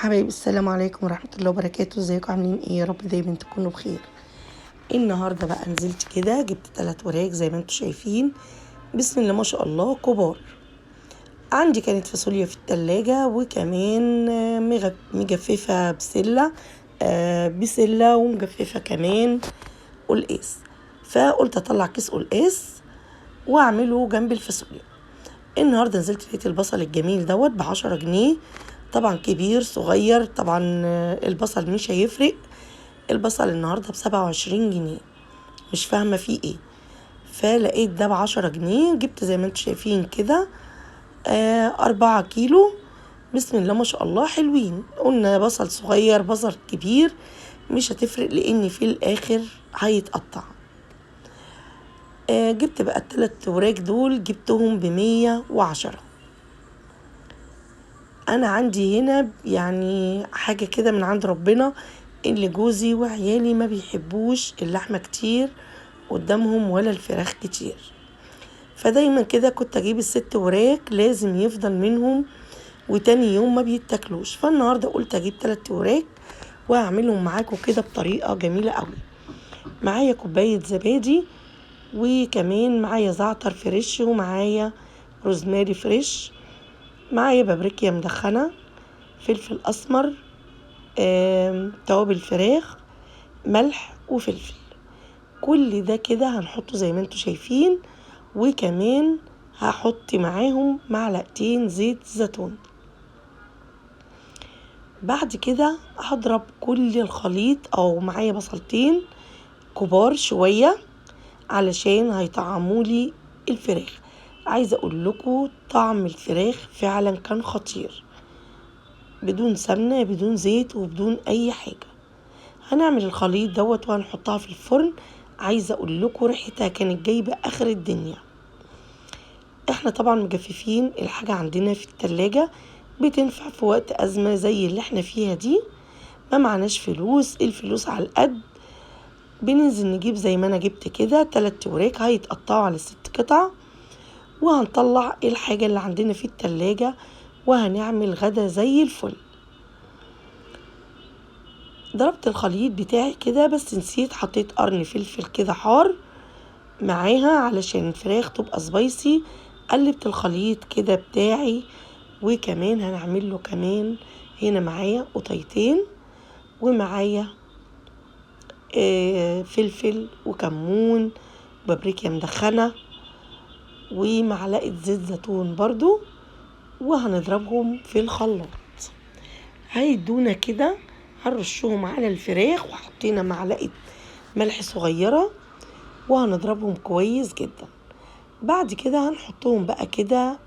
حبايبي، السلام عليكم ورحمة الله وبركاته. ازيكم عاملين ايه؟ يا رب دايما تكونوا بخير. النهارده بقى نزلت كده جبت 3 وراك زي ما انتم شايفين، بسم الله ما شاء الله كبار. عندي كانت فاصوليا في التلاجة، وكمان مجففة بسلة ومجففة كمان قلقاس. فقلت اطلع كيس قلقاس واعمله جنب الفاصوليا. النهارده نزلت لقيت البصل الجميل دوت ب10 جنيه، طبعا كبير صغير طبعا. البصل مش هيفرق. البصل النهارده ب27 جنيه، مش فاهمه فيه ايه. فلقيت ده ب10 جنيه، جبت زي ما انتم شايفين كده 4 كيلو. بسم الله ما شاء الله حلوين. قلنا بصل صغير بصل كبير مش هتفرق، لان في الاخر هيتقطع. جبت بقى ال3 وراك دول، جبتهم ب110. انا عندي هنا يعني حاجة كده من عند ربنا، اللي جوزي وعيالي ما بيحبوش اللحمة كتير قدامهم ولا الفراخ كتير. فدايما كده كنت اجيب ال6 وراك لازم يفضل منهم، وتاني يوم ما بيتاكلوش. فالنهاردة قلت اجيب 3 وراك واعملهم معاكم كده بطريقة جميلة قوي. معايا كوباية زبادي، وكمان معايا زعتر فريش، ومعايا روزماري فريش، معايا بابريكا مدخنة، فلفل اسمر، توابل فراخ، ملح وفلفل. كل ده كده هنحطه زي ما انتوا شايفين، وكمان هحط معاهم معلقتين زيت زيتون. بعد كده هضرب كل الخليط، او معايا بصلتين كبار شوية علشان هيطعمولي الفراخ. عايزة اقول لكم طعم الفراخ فعلا كان خطير، بدون سمنة بدون زيت وبدون اي حاجة. هنعمل الخليط دوت وهنحطها في الفرن. عايزة اقول لكم ريحتها كانت جايبة اخر الدنيا. احنا طبعا مجففين الحاجة عندنا في التلاجة، بتنفع في وقت ازمة زي اللي احنا فيها دي. ما معناش فلوس، الفلوس على القد. بننزل نجيب زي ما انا جبت كده 3 وراك هيتقطعوا على 6 قطع، وهنطلع الحاجة اللي عندنا في التلاجة وهنعمل غدا زي الفل. ضربت الخليط بتاعي كده، بس نسيت حطيت قرن فلفل كده حار معاها علشان الفراخ تبقى سبايسي. قلبت الخليط كده بتاعي، وكمان هنعمل له كمان هنا معايا قطيتين، ومعايا فلفل وكمون وبابريكا مدخنة ومعلقة زيت زيتون برضو، وهنضربهم في الخلاط. هيدونا كده، هنرشهم على الفراخ، وحطينا معلقة ملح صغيرة، وهنضربهم كويس جدا. بعد كده هنحطهم بقى كده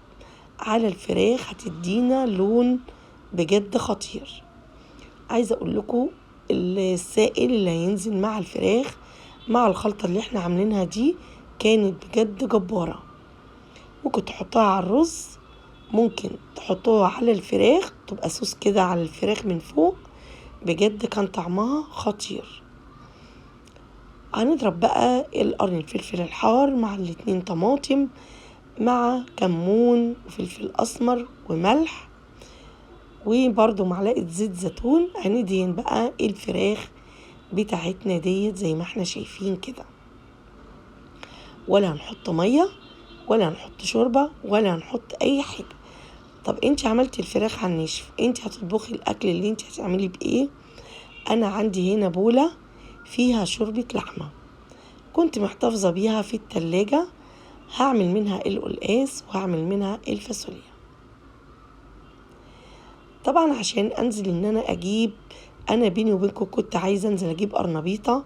على الفراخ، هتدينا لون بجد خطير. عايزة اقول لكم السائل اللي هينزل مع الفراخ مع الخلطة اللي احنا عاملينها دي كانت بجد جبارة. ممكن تحطوها على الرز، ممكن تحطوها على الفراخ تبقى صوص كده على الفراخ من فوق، بجد كان طعمها خطير. هنضرب بقى القرن الفلفل الحار مع ال2 طماطم مع كمون وفلفل اسمر وملح، وبرضو معلقة زيت زيتون. هندهن بقى الفراخ بتاعتنا ديت زي ما احنا شايفين كده، ولا هنحط مية ولا هنحط شوربة ولا هنحط اي حاجة. طب انت عملتي الفراخ على النشف، انت هتطبخي الاكل اللي انت هتعملي بايه؟ انا عندي هنا بولة فيها شوربة لحمة كنت محتفظة بيها في التلاجة، هعمل منها القلقاس وهعمل منها الفاصوليا. طبعا عشان انزل ان انا اجيب، انا بيني وبينكم كنت عايزة انزل اجيب قرنبيطة،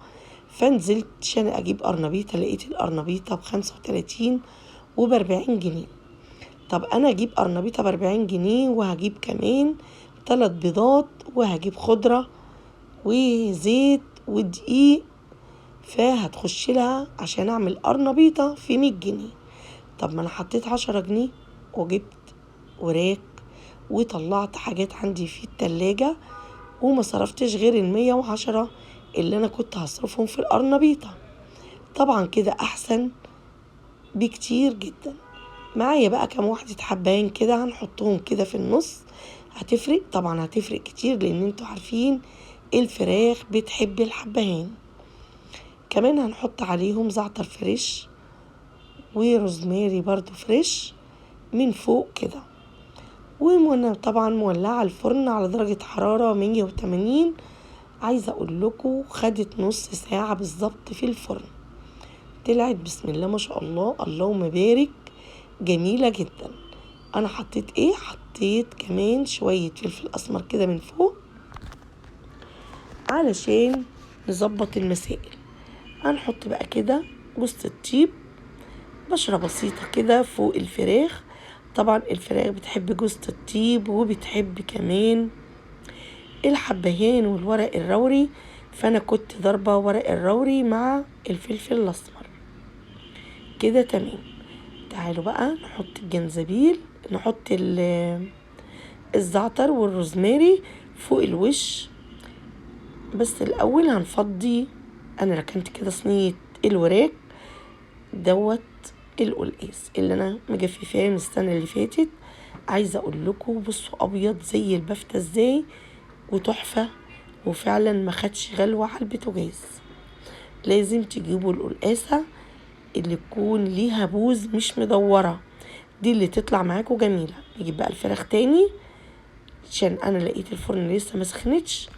فنزلت عشان اجيب قرنبيطة لقيت القرنبيطة ب35 وب40 جنيه. طب انا اجيب قرنبيطة ب40 جنيه وهجيب كمان 3 بيضات وهجيب خضرة وزيت ودقيق، فهتخش لها عشان اعمل قرنبيطة في 100 جنيه. طب ما انا حطيت 10 جنيه وجبت وراك وطلعت حاجات عندي في التلاجة، وما صرفتش غير 110 اللي انا كنت هصرفهم في القرنبيطة. طبعا كده احسن بكتير جدا. معايا بقى كام واحدة حباين كده هنحطهم كده في النص هتفرق طبعا، هتفرق كتير، لان انتوا عارفين الفراخ بتحب الحبهان. كمان هنحط عليهم زعتر فريش وروزماري برضو فريش من فوق كده. طبعا مولعة الفرن على درجة حرارة 180. عايزة اقول لكم خدت نص ساعة بالظبط في الفرن. طلعت بسم الله ما شاء الله، اللهم بارك، جميلة جدا. انا حطيت كمان شوية فلفل اسمر كده من فوق علشان نظبط المسائل. هنحط بقى كده جوز الطيب بشرة بسيطة كده فوق الفراخ. طبعا الفراخ بتحب جوز الطيب وبتحب كمان الحبهان والورق الروري، فانا كنت ضاربة ورق الروري مع الفلفل الاسمر كده تمام. تعالوا بقى نحط الجنزبيل، نحط الزعتر والروزماري فوق الوش. بس الاول هنفضي، انا ركنت كده صينية الوراك دوت القلقاس اللي انا مجففاه من السنة اللي فاتت. عايزة اقول لكم بصوا ابيض زي البفتة ازاي وتحفة، وفعلا ما خدش غلوة على البوتاجاز. لازم تجيبوا القلقاسة اللي تكون ليها بوز مش مدورة، دي اللي تطلع معاكم جميلة. نجيب بقى الفراخ تاني عشان انا لقيت الفرن لسه ما سخنتش.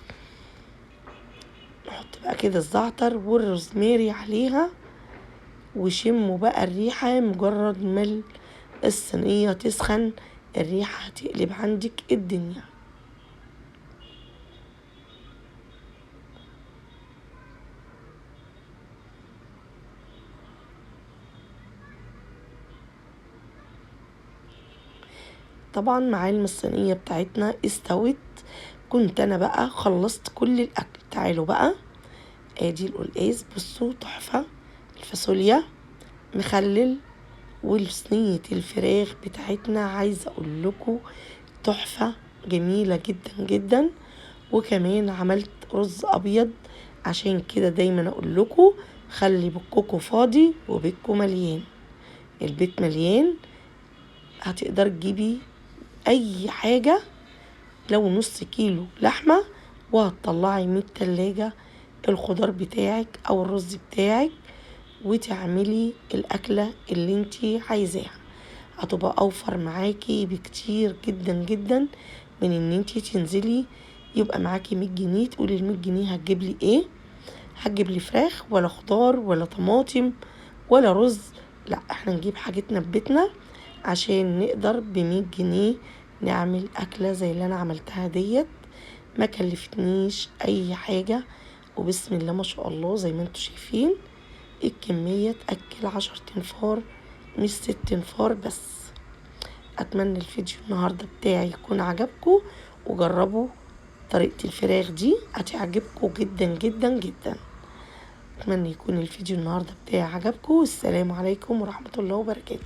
نحط بقى كده الزعتر والروزماري عليها وشموا بقى الريحة. مجرد ما الصينية تسخن الريحة هتقلب عندك الدنيا. طبعا معالم الصينية بتاعتنا استوت. كنت انا بقى خلصت كل الاكل. تعالوا بقى ادي القلقاس بصوا تحفة، الفاصوليا مخلل، والصينية الفراخ بتاعتنا عايزة اقول لكم تحفة جميلة جدا جدا. وكمان عملت رز ابيض، عشان كده دايما اقول لكم خلي بككوا فاضي وبيتكوا مليان. البيت مليان هتقدر تجيبي اي حاجة، لو نص كيلو لحمة وهتطلعي من التلاجة الخضار بتاعك او الرز بتاعك وتعملي الاكلة اللي انتي عايزاها. هتبقى اوفر معاكي بكتير جدا جدا من ان انتي تنزلي يبقى معاكي 100 جنيه تقولي ال 100 جنيه هتجيب لي ايه؟ هتجيب لي فراخ ولا خضار ولا طماطم ولا رز؟ لا، احنا نجيب حاجتنا في بيتنا عشان نقدر ب100 جنيه نعمل اكلة زي اللي انا عملتها ديت. ما كلفتنيش اي حاجة، وبسم الله ما شاء الله زي ما انتوا شايفين الكمية تأكل 10 تنفار مش 6 تنفار بس. اتمنى الفيديو النهاردة بتاعي يكون عجبكم، وجربوا طريقة الفراخ دي هتعجبكم جدا جدا جدا. اتمنى يكون الفيديو النهاردة بتاعي عجبكم. والسلام عليكم ورحمة الله وبركاته.